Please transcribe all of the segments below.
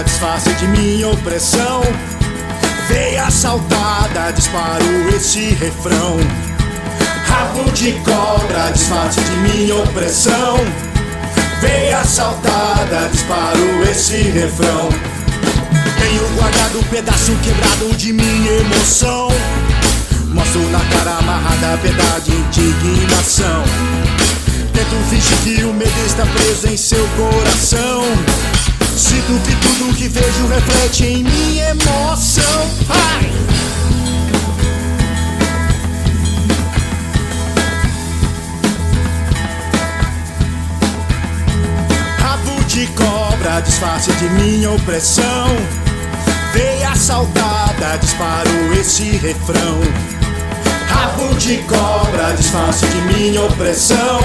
cobra, disfarce de minha opressão. Veia assaltada, disparo esse refrão. Rabo de cobra, disfarce de minha opressão. Veia assaltada, disparo esse refrão. Tenho guardado um pedaço quebrado de minha emoção. Mostro na cara amarrada a piedade e indignação. Tento fingir que o medo está preso em seu coração. Sinto que tudo que vejo reflete em minha emoção. Ai! Rabo de cobra, disfarce de minha opressão. Veia assaltada, disparo esse refrão. Rabo de cobra, disfarce de minha opressão.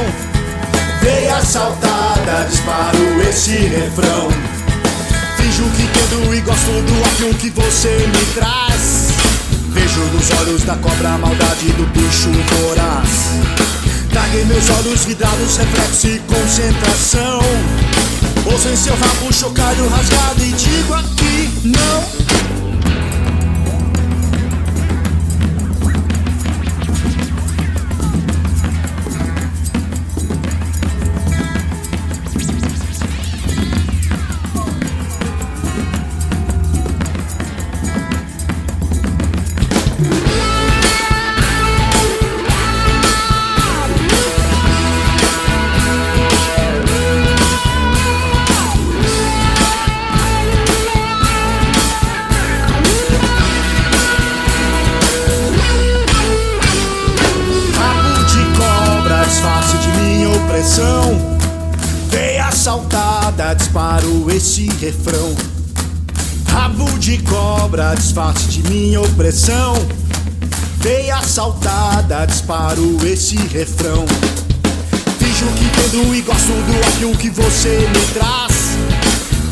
Veia assaltada, disparo esse refrão. Finjo que entendo e gosto do avião que você me traz. Vejo nos olhos da cobra a maldade do bicho voraz. Traguei meus olhos vidrados, reflexo e concentração. Ouço em seu rabo chocalho rasgado e digo aqui não. Veia assaltada, disparo esse refrão. Rabo de cobra, disfarce de minha opressão. Veia assaltada, disparo esse refrão. Finjo que entendo e gosto do avião que você me traz.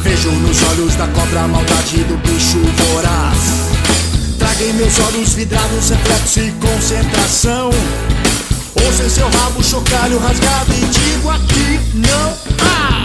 Vejo nos olhos da cobra a maldade do bicho voraz. Traguei meus olhos vidrados, reflexo e concentração. Ouço em seu rabo chocalho rasgado e digo aqui não.